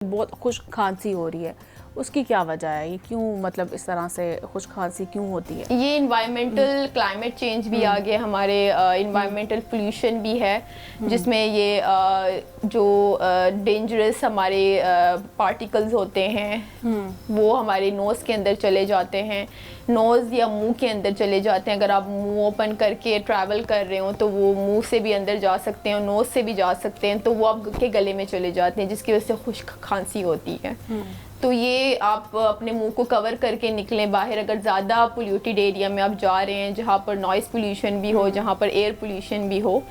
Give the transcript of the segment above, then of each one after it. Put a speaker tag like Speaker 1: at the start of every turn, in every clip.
Speaker 1: बहुत खुश्क खांसी हो रही है, उसकी क्या वजह है? ये क्यों मतलब इस तरह से खुश्क खांसी क्यों होती है?
Speaker 2: ये इन्वायरमेंटल क्लाइमेट चेंज भी आ गया, हमारे इन्वायरमेंटल पोल्यूशन भी है जिसमें ये जो डेंजरस हमारे पार्टिकल्स होते हैं वो हमारे नोज़ के अंदर चले जाते हैं, नोज़ या मुंह के अंदर चले जाते हैं। अगर आप मुंह ओपन करके ट्रैवल कर रहे हो तो वो मुंह से भी अंदर जा सकते हैं, नोज़ से भी जा सकते हैं, तो वो आपके गले में चले जाते हैं जिसकी वजह से खुश्क खांसी होती है। तो ये आप अपने मुंह को कवर करके निकलें बाहर। अगर ज़्यादा पोल्यूटेड एरिया में आप जा रहे हैं जहाँ पर नॉइज़ पोल्यूशन भी हो, जहाँ पर एयर पोल्यूशन भी हो,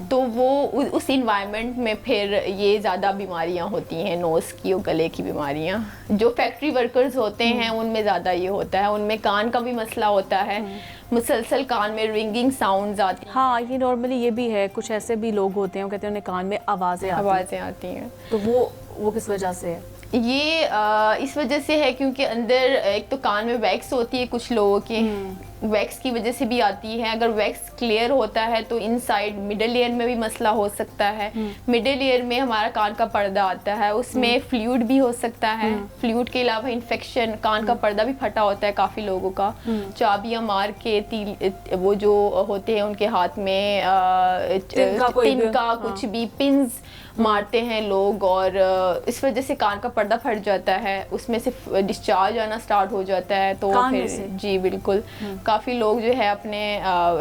Speaker 2: तो वो उस इन्वायरमेंट में फिर ये ज़्यादा बीमारियाँ होती हैं, नोज़ की और गले की बीमारियाँ। जो फैक्ट्री वर्कर्स होते हैं उनमें ज़्यादा ये होता है, उनमें कान का भी मसला होता है, मुसलसल कान में रिंगिंग साउंड्स आती हैं।
Speaker 1: हाँ, ये नॉर्मली ये भी है, कुछ ऐसे भी लोग होते हैं वो कहते हैं उन्हें कान में आवाज़ें
Speaker 2: आती हैं।
Speaker 1: तो वो किस वजह से है?
Speaker 2: ये इस वजह से है क्योंकि अंदर एक तो कान में वैक्स होती है, कुछ लोगों की वैक्स की वजह से भी आती है। अगर वैक्स क्लियर होता है तो इनसाइड मिडल ईयर में भी मसला हो सकता है। मिडल ईयर में हमारा कान का पर्दा आता है, उसमें फ्लूइड भी हो सकता है। फ्लूइड के अलावा इन्फेक्शन, कान का पर्दा भी फटा होता है काफ़ी लोगों का, चाबियां मार के वो जो होते हैं उनके हाथ में तिनका कुछ भी पिन्स मारते हैं लोग, और इस वजह से कान का पर्दा फट जाता है, उसमें से डिस्चार्ज आना स्टार्ट हो जाता है। तो फिर जी बिल्कुल, काफ़ी लोग जो है अपने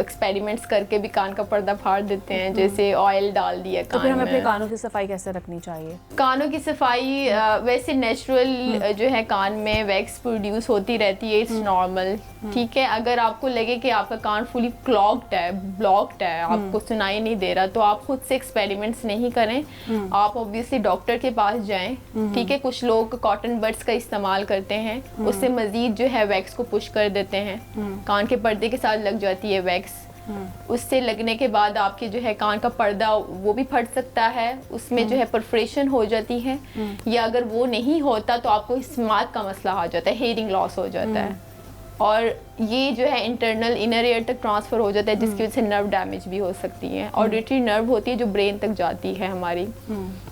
Speaker 2: एक्सपेरिमेंट्स करके भी कान का पर्दा फाड़ देते हैं, जैसे ऑयल डाल दिया कान में।
Speaker 1: तो फिर हमें अपने कानों की सफाई कैसे रखनी चाहिए?
Speaker 2: कानों की सफाई वैसे नेचुरल जो है कान में वैक्स प्रोड्यूस होती रहती है, इट्स नॉर्मल, ठीक है। अगर आपको लगे कि आपका कान फुली क्लॉग्ड है, ब्लॉक्ड है, आपको सुनाई नहीं दे रहा, तो आप खुद से एक्सपेरिमेंट्स नहीं करें, आप ऑब्वियसली डॉक्टर के पास जाएं, ठीक है। कुछ लोग कॉटन बड्स का इस्तेमाल करते हैं, उससे मजीद जो है वैक्स को पुश कर देते हैं, कान के पर्दे के साथ लग जाती है वैक्स। उससे लगने के बाद आपके जो है कान का पर्दा वो भी फट सकता है, उसमें जो है परफोरेशन हो जाती है, या अगर वो नहीं होता तो आपको स्मार्ट का मसला आ जाता है, हेयरिंग लॉस हो जाता है, और ये जो है इंटरनल इनर ईयर तक ट्रांसफ़र हो जाता है, जिसकी वजह से नर्व डैमेज भी हो सकती है। ऑडिटरी नर्व होती है जो ब्रेन तक जाती है हमारी,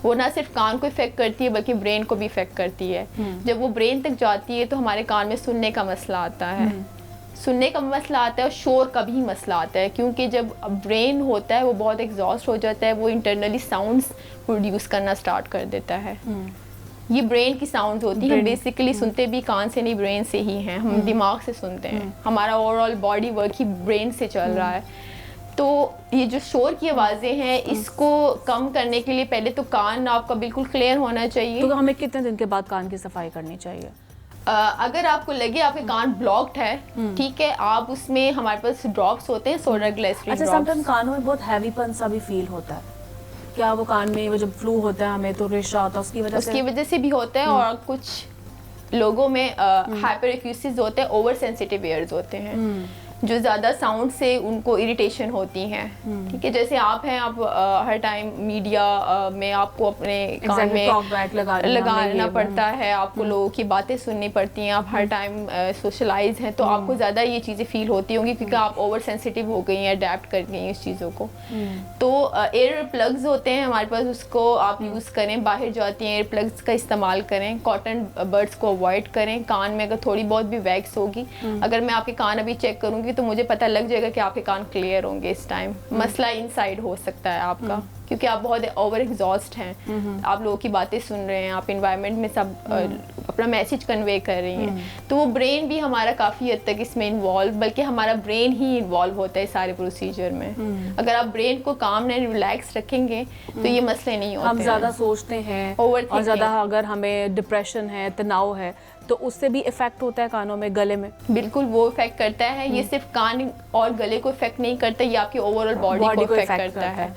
Speaker 2: वो ना सिर्फ कान को इफेक्ट करती है बल्कि ब्रेन को भी इफेक्ट करती है। जब वो ब्रेन तक जाती है तो हमारे कान में सुनने का मसला आता है, सुनने का मसला आता है, और शोर का भी मसला आता है, क्योंकि जब ब्रेन होता है वो बहुत एग्जॉस्ट हो जाता है, वो इंटरनली साउंड्स प्रोड्यूस करना स्टार्ट कर देता है। ये ब्रेन की साउंड्स होती है, बेसिकली सुनते भी कान से नहीं ब्रेन से ही हैं, हम दिमाग से सुनते हैं, हमारा ओवरऑल बॉडी वर्क ही ब्रेन से चल रहा है। तो ये जो शोर की आवाज़ें हैं, इसको कम करने के लिए पहले तो कान आपका बिल्कुल क्लियर होना चाहिए।
Speaker 1: तो हमें कितने दिन के बाद कान की सफाई करनी चाहिए?
Speaker 2: अगर आपको लगे आपके कान ब्लॉक्ड है, ठीक है, आप उसमें हमारे पास ड्रॉप्स होते हैं, सोडा ग्लिसरीन
Speaker 1: ड्रॉप्स। अच्छा, समटाइम कानों में बहुत हैवीपन सा भी फील होता है, क्या वो कान में वो जब फ्लू होता है हमें तो रेशा होता है उसकी वजह से
Speaker 2: भी होता है। और कुछ लोगों में हाइपर एक्यूसिस होते हैं, ओवर सेंसिटिव ईयर्स होते हैं, जो ज़्यादा साउंड से उनको इरिटेशन होती हैं, ठीक है। जैसे आप हैं, आप हर टाइम मीडिया में आपको अपने कान में लगाना पड़ता है, आपको लोगों की बातें सुननी पड़ती हैं, आप हर टाइम सोशलाइज हैं, तो आपको ज़्यादा ये चीज़ें फील होती होंगी क्योंकि आप ओवर सेंसिटिव हो गई हैं, अडेप्ट कर गई हैं इस चीज़ों को। तो एयर प्लग्स होते हैं हमारे पास, उसको आप यूज़ करें, बाहर जाती हैं एयर प्लग्स का इस्तेमाल करें, कॉटन बड्स को अवॉइड करें। कान में अगर थोड़ी बहुत भी वैक्स होगी, अगर मैं आपके कान अभी चेक करूँगी तो मुझे पता लग जाएगा कि आपके कान क्लियर होंगे इस टाइम। मसला इनसाइड हो सकता है आपका, क्योंकि आप बहुत ओवर एग्जॉस्ट हैं, आप लोगों की बातें सुन रहे हैं, आप इन्वायरमेंट में सब अपना मैसेज कन्वे कर रही हैं, तो वो ब्रेन भी हमारा काफ़ी हद तक इसमें इन्वॉल्व, बल्कि हमारा ब्रेन ही इन्वॉल्व होता है सारे प्रोसीजर में। अगर आप ब्रेन को काम एंड रिलैक्स रखेंगे तो ये मसले नहीं होते।
Speaker 1: हम ज़्यादा सोचते हैं और ज़्यादा अगर हमें डिप्रेशन है, तनाव है, तो उससे भी इफेक्ट होता है कानों में, गले में।
Speaker 2: बिल्कुल, वो इफेक्ट करता है। ये सिर्फ कान और गले को इफेक्ट नहीं करता, ये आपकी ओवरऑल बॉडी को इफेक्ट करता है।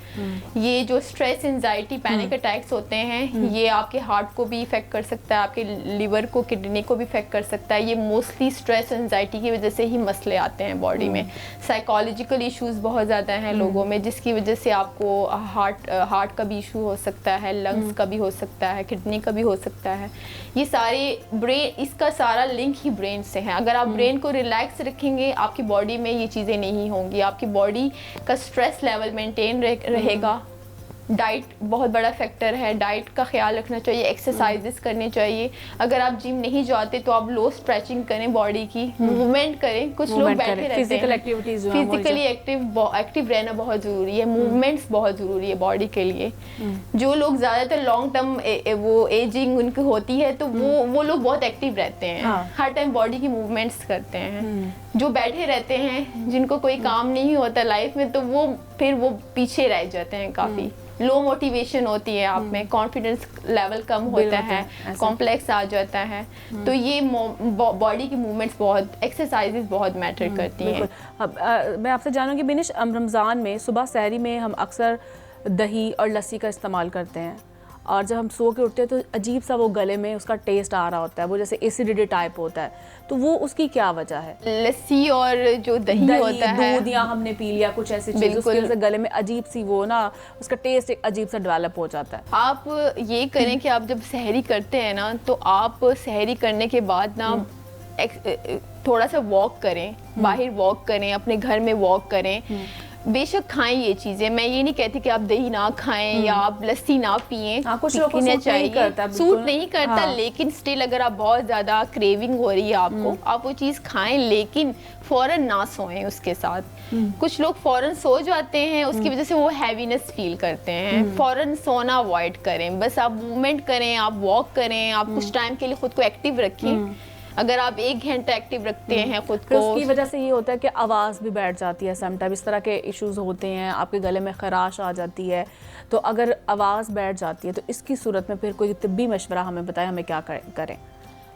Speaker 2: ये जो स्ट्रेस, एंजाइटी, पैनिक अटैक्स होते हैं, ये आपके हार्ट को भी इफेक्ट कर सकता है, आपके लिवर को, किडनी को भी इफेक्ट कर सकता है। ये मोस्टली स्ट्रेस, एंजाइटी की वजह से ही मसले आते हैं बॉडी में। साइकोलॉजिकल इश्यूज बहुत ज़्यादा हैं लोगों में, जिसकी वजह से आपको हार्ट का भी इशू हो सकता है, लंग्स का भी हो सकता है, किडनी का भी हो सकता है। ये सारे ब्रेन, इसका सारा लिंक ही ब्रेन से है। अगर आप ब्रेन को रिलैक्स रखेंगे, आपकी बॉडी में ये चीज़ें नहीं होंगी, आपकी बॉडी का स्ट्रेस लेवल मेंटेन रहेगा, डाइट बहुत बड़ा फैक्टर है, डाइट का ख्याल रखना चाहिए, एक्सरसाइजेस करने चाहिए। अगर आप जिम नहीं जाते तो आप लो स्ट्रेचिंग करें, बॉडी की मूवमेंट करें। कुछ लोग बैठे रहते हैं,
Speaker 1: फिजिकल एक्टिविटीज,
Speaker 2: फिजिकली एक्टिव रहना बहुत ज़रूरी है, मूवमेंट्स बहुत ज़रूरी है बॉडी के लिए। जो लोग ज़्यादातर लॉन्ग टर्म वो एजिंग उनकी होती है तो वो लोग बहुत एक्टिव रहते हैं, हर टाइम बॉडी की मूवमेंट्स करते हैं। जो बैठे रहते हैं, जिनको कोई काम नहीं होता लाइफ में, तो वो फिर वो पीछे रह जाते हैं, काफ़ी लो मोटिवेशन होती है आप में, कॉन्फिडेंस लेवल कम होता है, कॉम्प्लेक्स आ जाता है। तो ये बॉडी की मूवमेंट्स बहुत, एक्सरसाइजेस बहुत मैटर करती हैं।
Speaker 1: अब मैं आपसे जानूंगी बिनिश, रमज़ान में सुबह सहरी में हम अक्सर दही और लस्सी का इस्तेमाल करते हैं, और जब हम सो के उठते हैं तो अजीब सा वो गले में उसका टेस्ट आ रहा होता है, वो जैसे एसिडिटी टाइप होता है, तो वो उसकी क्या वजह है?
Speaker 2: लस्सी और जो दही होता है,
Speaker 1: दूध या हमने पी लिया कुछ ऐसी चीज, उसकी वजह से गले में अजीब सी वो ना उसका टेस्ट एक अजीब सा डेवलप हो जाता है।
Speaker 2: आप ये करें कि आप जब सहरी करते हैं ना, तो आप सहरी करने के बाद ना थोड़ा सा वॉक करें, बाहर वॉक करें, अपने घर में वॉक करें। बेशक खाएं ये चीजें, मैं ये नहीं कहती कि आप दही ना खाएं या आप लस्सी ना पिएं,
Speaker 1: कुछ लोगों को
Speaker 2: सूट नहीं करता, लेकिन स्टिल अगर आप बहुत ज्यादा क्रेविंग हो रही है आपको, आप वो चीज खाएं, लेकिन फौरन ना सोएं उसके साथ। कुछ लोग फौरन सो जाते हैं, उसकी वजह से वो हैवीनेस फील करते हैं। फौरन सोना अवॉइड करें, बस आप मूवमेंट करें, आप वॉक करें, आप कुछ टाइम के लिए खुद को एक्टिव रखें। अगर आप 1 घंटा एक्टिव रखते हैं खुद को,
Speaker 1: उसकी वजह से ये होता है कि आवाज़ भी बैठ जाती है, समटाइम इस तरह के इश्यूज होते हैं, आपके गले में खराश आ जाती है। तो अगर आवाज़ बैठ जाती है तो इसकी सूरत में फिर कोई तिब्बी मशवरा हमें बताएं, हमें क्या करें?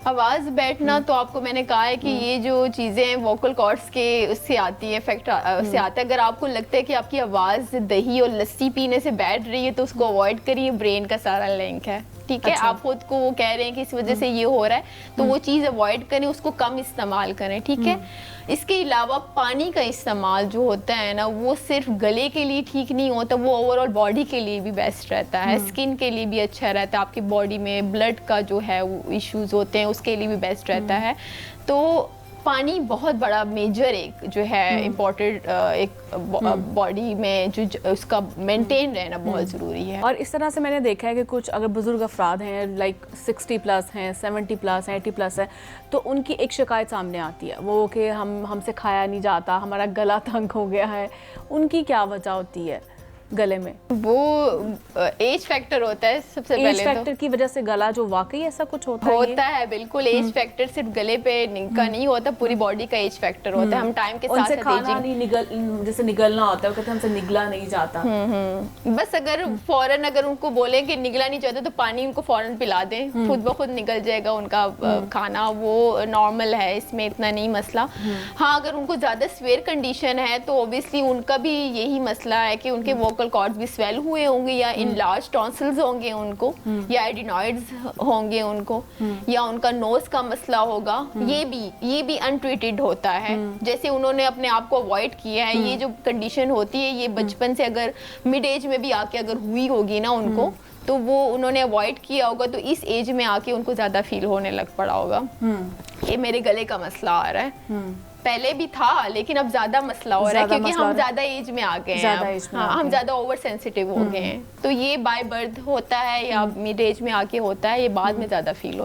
Speaker 2: आवाज़ बैठना तो आपको मैंने कहा है कि ये जो चीज़ें वोकल कॉर्ड्स के उससे आती है, इफेक्ट उससे आता है। अगर आपको लगता है कि आपकी आवाज़ दही और लस्सी पीने से बैठ रही है तो उसको अवॉइड करिए, ब्रेन का सारा लिंक है, ठीक है।
Speaker 1: अच्छा।
Speaker 2: आप खुद को वो कह रहे हैं कि इस वजह से ये हो रहा है, तो वो चीज़ अवॉइड करें, उसको कम इस्तेमाल करें, ठीक है। इसके अलावा पानी का इस्तेमाल जो होता है ना, वो सिर्फ गले के लिए ठीक नहीं होता, वो ओवरऑल बॉडी के लिए भी बेस्ट रहता है, स्किन के लिए भी अच्छा रहता है, आपकी बॉडी में ब्लड का जो है वो इश्यूज होते हैं उसके लिए भी बेस्ट रहता है। तो पानी बहुत बड़ा मेजर एक जो है इम्पोर्टेंट एक बॉडी में जो उसका मेंटेन रहना बहुत ज़रूरी है।
Speaker 1: और इस तरह से मैंने देखा है कि कुछ अगर बुजुर्ग अफराद हैं, लाइक 60 प्लस हैं, 70 प्लस हैं, 80 प्लस है, तो उनकी एक शिकायत सामने आती है, वो कि हमसे खाया नहीं जाता, हमारा गला तंग हो गया है। उनकी क्या वजह होती है गले में?
Speaker 2: वो एज फैक्टर होता है सबसे पहले।
Speaker 1: एज फैक्टर की वजह से गला जो वाकई ऐसा कुछ होता
Speaker 2: है बिल्कुल। एज फैक्टर सिर्फ गले पे का नहीं होता, पूरी बॉडी का एज फैक्टर होता है। हम टाइम के साथ
Speaker 1: खाना नहीं जैसे निगलना होता है, कहते हमसे निगला नहीं जाता।
Speaker 2: बस अगर फौरन अगर उनको बोले कि निगला नहीं चाहता तो पानी उनको फौरन पिला दें, खुद ब खुद निकल जाएगा उनका खाना, वो नॉर्मल है, इसमें इतना नहीं मसला। हाँ, अगर उनको ज्यादा सीवियर कंडीशन है तो ऑब्वियसली उनका भी यही मसला है कि उनके वोकल कॉर्ड्स भी स्वेल हुए होंगे, या इनलार्ज टॉन्सिल्स होंगे उनको, या एडिनॉइड्स होंगे उनको, या उनका नोज का मसला होगा। ये भी अनट्रीटेड होता है। जैसे उन्होंने अपने आप को अवॉइड किया है, ये जो कंडीशन होती है ये बचपन से अगर मिड एज में भी आके अगर हुई होगी ना उनको, तो वो उन्होंने अवॉइड किया होगा, तो इस एज में आके उनको ज्यादा फील होने लग पड़ा होगा ये मेरे गले का मसला आ रहा है। पहले भी था लेकिन अब ज्यादा मसला हो रहा है क्योंकि हम ज्यादा एज में आ गए हैं, हम ज्यादा ओवर सेंसिटिव हो गए हैं। तो ये बाय बर्थ होता है या मिड एज में आके होता है, ये बाद में ज्यादा फील होता है।